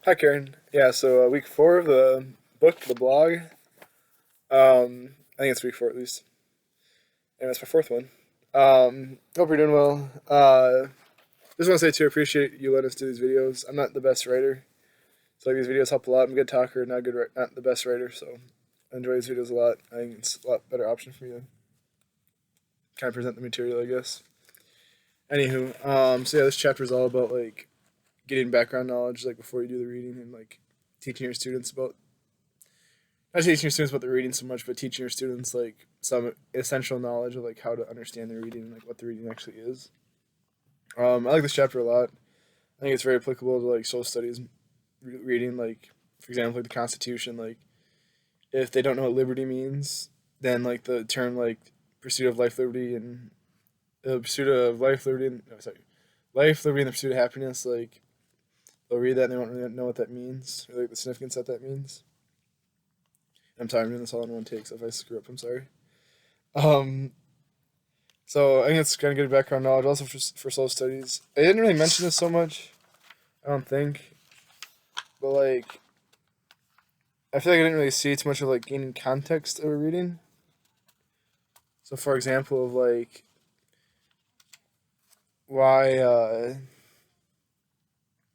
Hi, Karen. Yeah, so week 4 of the book, the blog. I think it's week 4 at least, and it's my fourth one. Hope you're doing well. Just want to say too, I appreciate you letting us do these videos. I'm not the best writer, so like these videos help a lot. I'm a good talker, not the best writer, so I enjoy these videos a lot. I think it's a lot better option for me to kind of present the material, I guess. Anywho, so yeah, this chapter is all about like getting background knowledge like before you do the reading and like teaching your students about not teaching your students about the reading so much, but teaching your students like some essential knowledge of like how to understand the reading and like what the reading actually is. I like this chapter a lot. I think it's very applicable to like social studies reading. Like for example, like the Constitution. Like if they don't know what liberty means, then like the term like pursuit of life, liberty, and pursuit of life, liberty, and no, sorry, life, liberty, and the pursuit of happiness. Like they'll read that and they won't really know what that means or like the significance that that means. I'm sorry, I'm doing this all in one take, so if I screw up, I'm sorry. Um, so I think it's kind of good background knowledge, also for social studies. I didn't really mention this so much, I don't think, but like I feel like I didn't really see too much of like gaining context of a reading. So for example, of like why,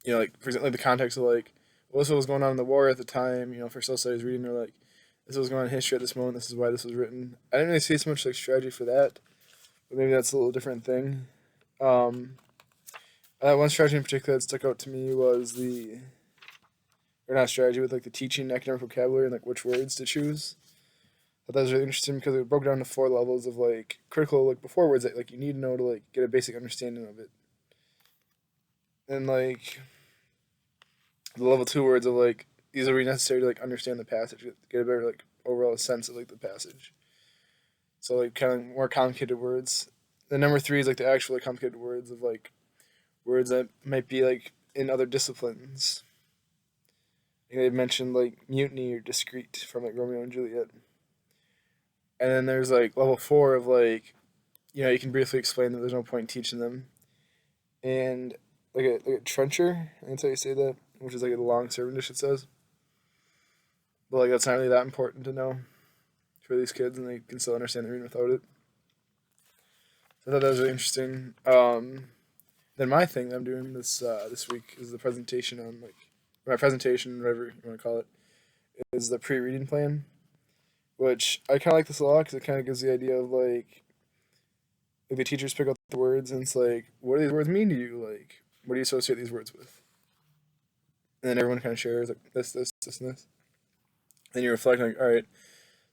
like for example, like the context of like well, this was going on in the war at the time. For social studies reading, they're like this was going on in history at this moment. This is why this was written. I didn't really see so much like strategy for that, but maybe that's a little different thing. Um, one strategy in particular that stuck out to me was or not strategy, with like the teaching academic vocabulary and like which words to choose. I thought that was really interesting because it broke down to 4 levels of like critical like before words that like you need to know to like get a basic understanding of it, and like the level 2 words of like these are really necessary to like understand the passage, get a better like overall sense of like the passage. So like kind of more complicated words. The number 3 is like the actual like, complicated words of like words that might be like in other disciplines. They mentioned like mutiny or discreet from like Romeo and Juliet. And then there's like level 4 of like, you can briefly explain that there's no point in teaching them. And like a trencher, I think that's how you say that, which is like a long serving dish, it says. But like that's not really that important to know for these kids, and they can still understand the reading without it. So I thought that was really interesting. Then my thing that I'm doing this week is the presentation on like my presentation, whatever you want to call it, is the pre-reading plan, which I kind of like this a lot because it kind of gives the idea of like the teachers pick up the words and it's like, what do these words mean to you? Like, what do you associate these words with? And then everyone kind of shares like this, and this. And you reflect like, all right,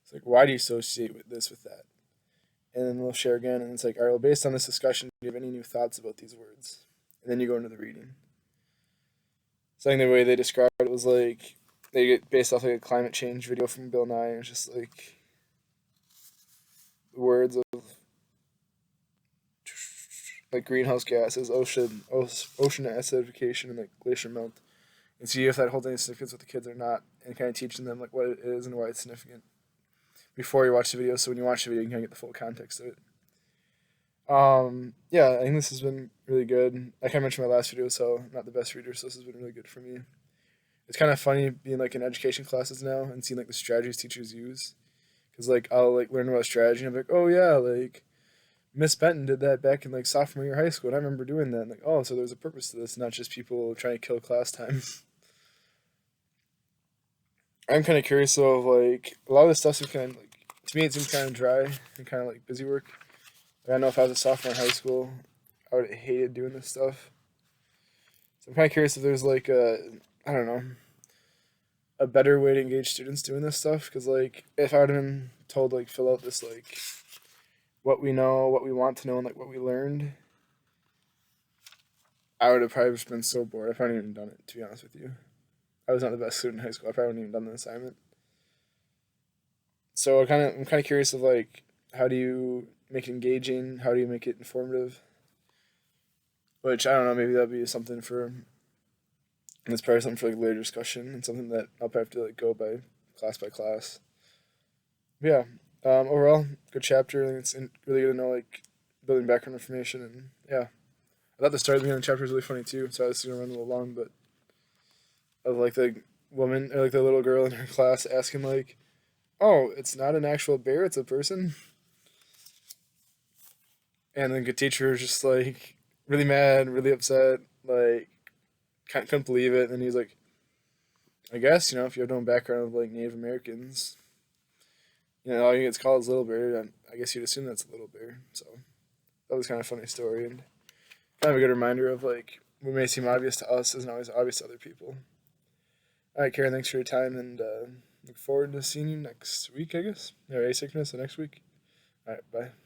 it's like, why do you associate with this with that? And then we'll share again, and it's like, all right, well, based on this discussion, do you have any new thoughts about these words? And then you go into the reading. So I think the way they described it was like they get based off like a climate change video from Bill Nye, and it's just like the words of like greenhouse gases, ocean acidification, and like glacier melt, and see if that holds any significance with the kids or not, and kind of teaching them like what it is and why it's significant before you watch the video. So when you watch the video, you can kind of get the full context of it. Yeah, I think this has been really good. Like I mentioned in my last video, so I'm not the best reader, so this has been really good for me. It's kind of funny being like in education classes now and seeing like the strategies teachers use, because like I'll like learn about strategy and I'm like, oh yeah, like Miss Benton did that back in like sophomore year of high school, and I remember doing that. And like, oh, so there's a purpose to this, not just people trying to kill class time. I'm kind of curious though of like a lot of this stuff seems kind of like to me it seems kind of dry and kind of like busy work. Like, I know if I was a sophomore in high school, I would have hated doing this stuff. So I'm kind of curious if there's like I don't know, a better way to engage students doing this stuff. Because like if I would have been told like fill out this like what we know, what we want to know, and like what we learned, I would have probably just been so bored. I probably even done it, to be honest with you. I was not the best student in high school. I probably wouldn't even done the assignment. So I'm kind of curious of like how do you make it engaging? How do you make it informative? Which I don't know. Maybe that'd be something for. It's probably something for like later discussion and something that I'll probably have to like go by class. But yeah. Overall, good chapter. I think it's really good to know like building background information, and yeah. I thought the start of the beginning of the chapter was really funny too, so this is gonna run a little long, but of like the woman or like the little girl in her class asking like, "Oh, it's not an actual bear; it's a person." And then the teacher was just like really mad, really upset, like couldn't believe it. And then he was like, "I guess if you have no background of like Native Americans, all you get called is little bear. And I guess you'd assume that's a little bear." So that was kind of a funny story and kind of a good reminder of like what may seem obvious to us isn't always obvious to other people. All right, Karen, thanks for your time and look forward to seeing you next week, I guess. Or asynchronous the next week. All right, bye.